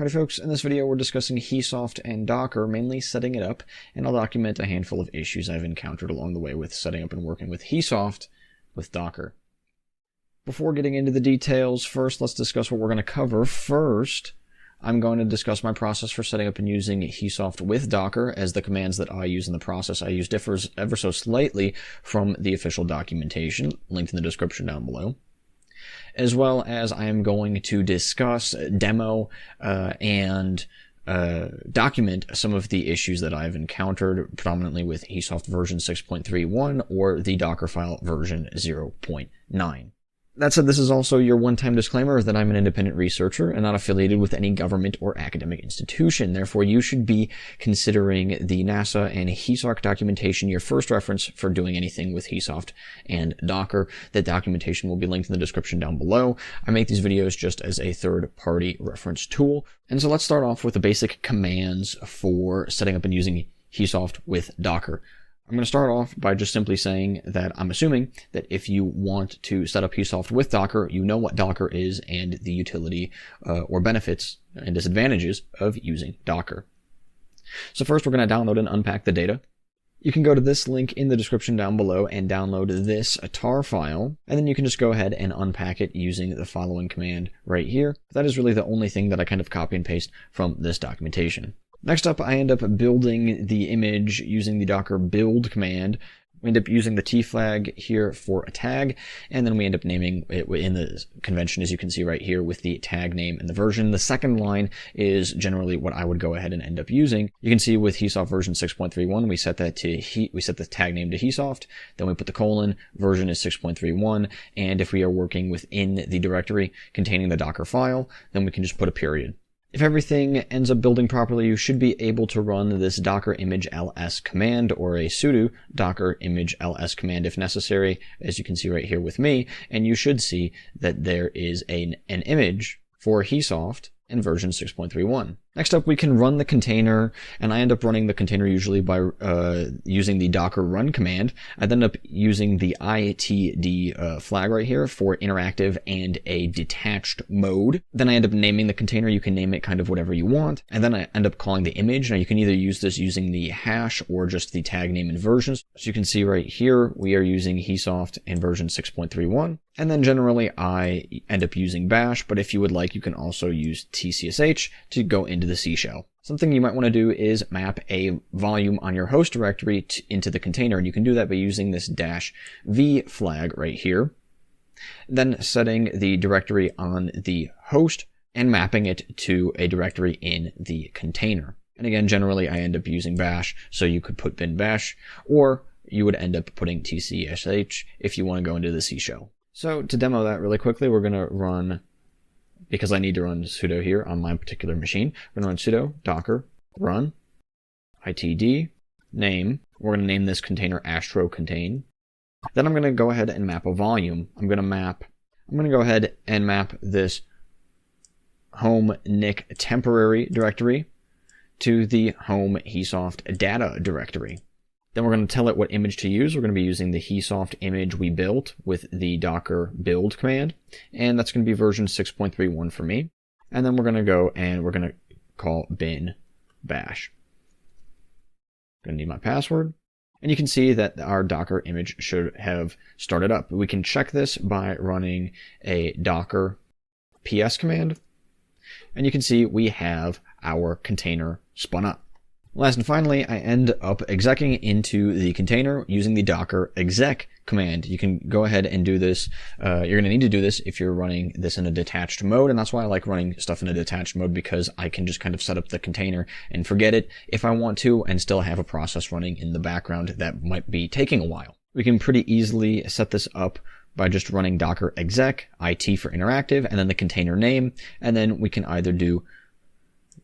Alright folks, in this video we're discussing HEASoft and Docker, mainly setting it up, and I'll document a handful of issues I've encountered along the way with setting up and working with HEASoft with Docker. Before getting into the details, first let's discuss what we're going to cover. First, I'm going to discuss my process for setting up and using HEASoft with Docker, as the commands that I use in the process I use differs ever so slightly from the official documentation, linked in the description down below. As well as I am going to discuss, demo, and document some of the issues that I've encountered, predominantly with HEASoft version 6.31 or the Dockerfile version 0.9. That said, this is also your one-time disclaimer that I'm an independent researcher and not affiliated with any government or academic institution. Therefore, you should be considering the NASA and HEASoft documentation your first reference for doing anything with HEASoft and Docker. That documentation will be linked in the description down below. I make these videos just as a third-party reference tool. And so let's start off with the basic commands for setting up and using HEASoft with Docker. I'm going to start off by just simply saying that I'm assuming that if you want to set up HEASoft with Docker, you know what Docker is and the utility or benefits and disadvantages of using Docker. So first we're going to download and unpack the data. You can go to this link in the description down below and download this tar file, and then you can just go ahead and unpack it using the following command right here. That is really the only thing that I kind of copy and paste from this documentation. Next up, I end up building the image using the docker build command. We end up using the T flag here for a tag, and then we end up naming it in the convention, as you can see right here, with the tag name and the version. The second line is generally what I would go ahead and end up using. You can see with HEASoft version 6.31, we set the tag name to HEASoft, then we put the colon, version is 6.31, and if we are working within the directory containing the Docker file, then we can just put a period. If everything ends up building properly, you should be able to run this docker image ls command or a sudo docker image ls command if necessary, as you can see right here with me, and you should see that there is an image for HEASoft in version 6.31. Next up, we can run the container, and I end up running the container usually by using the docker run command. I then end up using the itd flag right here for interactive and a detached mode. Then I end up naming the container. You can name it kind of whatever you want. And then I end up calling the image. Now you can either use this using the hash or just the tag name and versions. So you can see right here, we are using HEASoft in version 6.31. And then generally I end up using bash, but if you would like, you can also use tcsh to go into the C shell. Something you might want to do is map a volume on your host directory into the container, and you can do that by using this -v flag right here. Then setting the directory on the host and mapping it to a directory in the container. And again, generally I end up using bash, so you could put bin bash, or you would end up putting tcsh if you want to go into the C shell. So to demo that really quickly, we're going to run, because I need to run sudo here on my particular machine, we're going to run sudo docker run itd name. We're going to name this container astro contain. Then I'm going to go ahead and map a volume. I'm going to go ahead and map this home nick temporary directory to the home HEASoft data directory. Then we're going to tell it what image to use. We're going to be using the HEASoft image we built with the docker build command, and that's going to be version 6.31 for me. And then we're going to go and we're going to call bin bash. Going to need my password. And you can see that our docker image should have started up. We can check this by running a docker ps command, and you can see we have our container spun up. Last and finally, I end up execing into the container using the docker exec command. You can go ahead and do this. You're going to need to do this if you're running this in a detached mode, and that's why I like running stuff in a detached mode, because I can just kind of set up the container and forget it if I want to and still have a process running in the background that might be taking a while. We can pretty easily set this up by just running docker exec, it for interactive, and then the container name, and then we can either do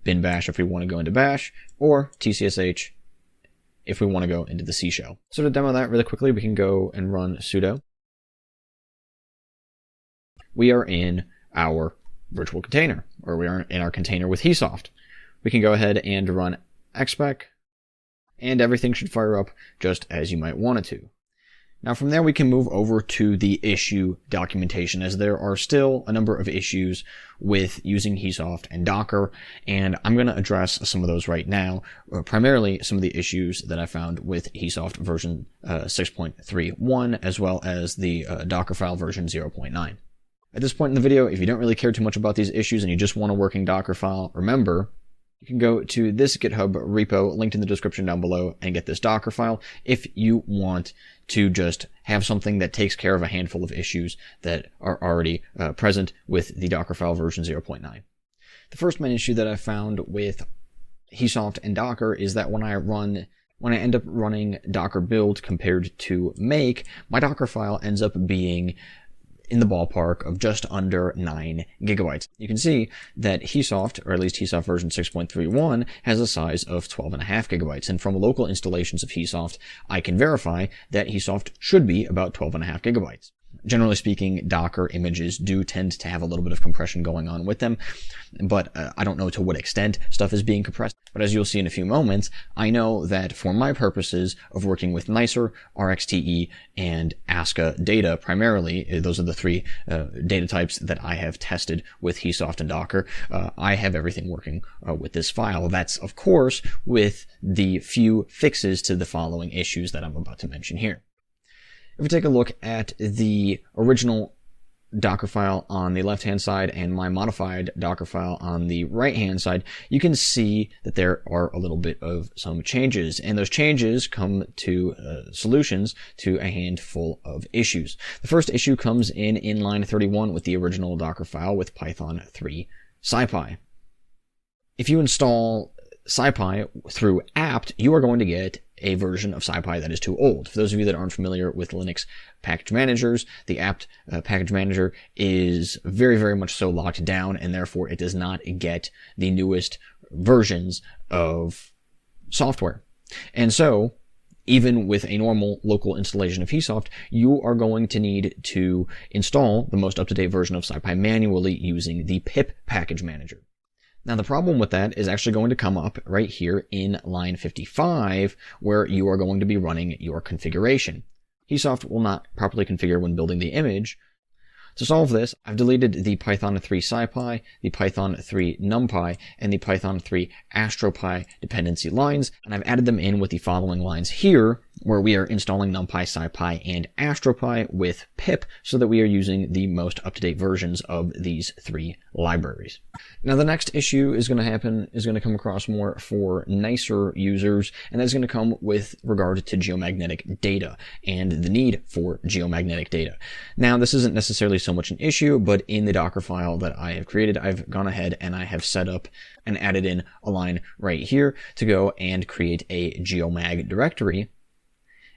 bin bash if we want to go into bash, or tcsh if we want to go into the C shell. So to demo that really quickly, we can go and run sudo. We are in our virtual container, or we are in our container with HEASoft. We can go ahead and run xspec, and everything should fire up just as you might want it to. Now from there we can move over to the issue documentation, as there are still a number of issues with using HEASoft and Docker, and I'm going to address some of those right now, primarily some of the issues that I found with HEASoft version 6.3.1 as well as the Dockerfile version 0.9. At this point in the video, if you don't really care too much about these issues and you just want a working Dockerfile, remember, you can go to this GitHub repo linked in the description down below and get this Dockerfile if you want to just have something that takes care of a handful of issues that are already present with the Dockerfile version 0.9. The first main issue that I found with HEASoft and Docker is that when I end up running Docker build compared to make, my Dockerfile ends up being in the ballpark of just under 9 gigabytes. You can see that HEASoft, or at least HEASoft version 6.3.1, has a size of 12.5 gigabytes. And from local installations of HEASoft, I can verify that HEASoft should be about 12.5 gigabytes. Generally speaking, Docker images do tend to have a little bit of compression going on with them, but I don't know to what extent stuff is being compressed. But as you'll see in a few moments, I know that for my purposes of working with nicer, RxTE, and ASCA data primarily, those are the three data types that I have tested with HEASoft and Docker, I have everything working with this file. That's, of course, with the few fixes to the following issues that I'm about to mention here. If we take a look at the original Dockerfile on the left-hand side and my modified Dockerfile on the right-hand side, you can see that there are a little bit of some changes, and those changes come to solutions to a handful of issues. The first issue comes in line 31 with the original Dockerfile with Python 3 SciPy. If you install SciPy through apt, you are going to get a version of SciPy that is too old. For those of you that aren't familiar with Linux package managers, the apt package manager is very, very much so locked down, and therefore it does not get the newest versions of software. And so, even with a normal local installation of HEASoft, you are going to need to install the most up-to-date version of SciPy manually using the pip package manager. Now the problem with that is actually going to come up right here in line 55, where you are going to be running your configuration. HEASoft will not properly configure when building the image. To solve this, I've deleted the Python 3 SciPy, the Python 3 NumPy, and the Python 3 AstroPy dependency lines, and I've added them in with the following lines here, where we are installing NumPy, SciPy, and AstroPy with pip, so that we are using the most up-to-date versions of these three libraries. Now the next issue is going to come across more for nicer users, and that's going to come with regard to geomagnetic data and the need for geomagnetic data. Now this isn't necessarily so much an issue, but in the Dockerfile that I have created, I've gone ahead and I have set up and added in a line right here to go and create a geomag directory.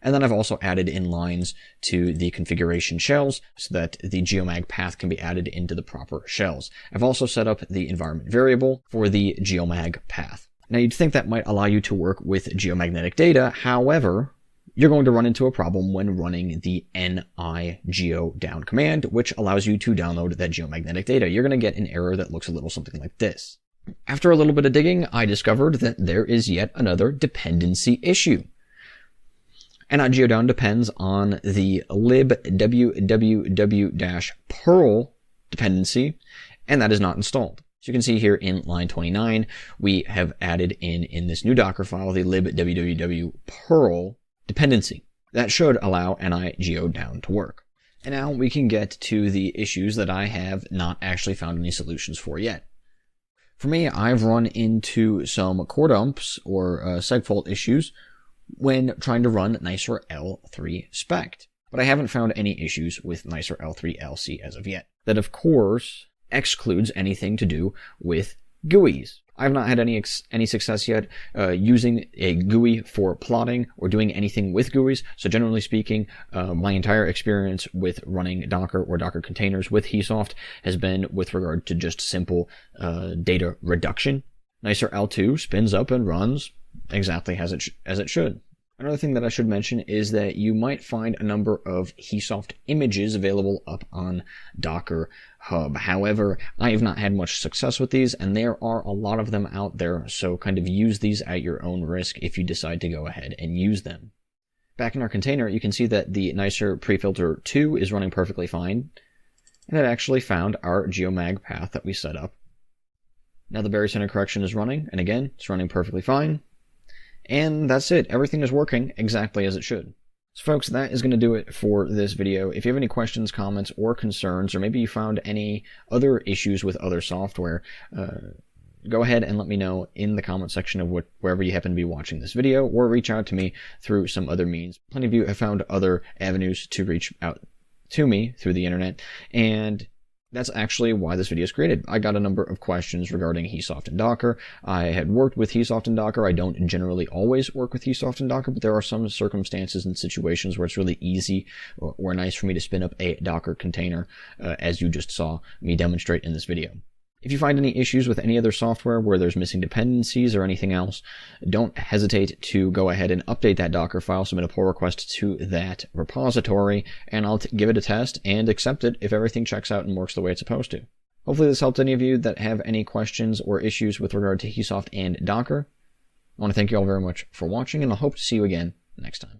And then I've also added in lines to the configuration shells so that the geomag path can be added into the proper shells. I've also set up the environment variable for the geomag path. Now you'd think that might allow you to work with geomagnetic data. However, you're going to run into a problem when running the ni-geo-down command, which allows you to download that geomagnetic data. You're going to get an error that looks a little something like this. After a little bit of digging, I discovered that there is yet another dependency issue. ni-geo-down depends on the libwww-perl dependency, and that is not installed. So you can see here in line 29, we have added in this new Dockerfile the libwww-perl dependency. That should allow ni-geo-down to work. And now we can get to the issues that I have not actually found any solutions for yet. For me, I've run into some core dumps or segfault issues when trying to run nicer L3 spec, but I haven't found any issues with nicer L3 LC as of yet. That, of course, excludes anything to do with GUIs. I've not had any success yet using a GUI for plotting or doing anything with GUIs. So generally speaking, my entire experience with running Docker or Docker containers with HEASoft has been with regard to just simple data reduction. Nicer L2 spins up and runs exactly as it should. Another thing that I should mention is that you might find a number of HEASoft images available up on Docker Hub. However, I have not had much success with these, and there are a lot of them out there, so kind of use these at your own risk if you decide to go ahead and use them. Back in our container, you can see that the nicer prefilter 2 is running perfectly fine, and it actually found our geomag path that we set up. Now the bury center correction is running, and again, it's running perfectly fine. And that's it. Everything is working exactly as it should. So folks, that is going to do it for this video. If you have any questions, comments, or concerns, or maybe you found any other issues with other software, go ahead and let me know in the comment section of wherever you happen to be watching this video, or reach out to me through some other means. Plenty of you have found other avenues to reach out to me through the internet, and that's actually why this video is created. I got a number of questions regarding HEASoft and Docker. I had worked with HEASoft and Docker. I don't generally always work with HEASoft and Docker, but there are some circumstances and situations where it's really easy or nice for me to spin up a Docker container, as you just saw me demonstrate in this video. If you find any issues with any other software where there's missing dependencies or anything else, don't hesitate to go ahead and update that Docker file, submit a pull request to that repository, and I'll give it a test and accept it if everything checks out and works the way it's supposed to. Hopefully this helped any of you that have any questions or issues with regard to HEASoft and Docker. I want to thank you all very much for watching, and I hope to see you again next time.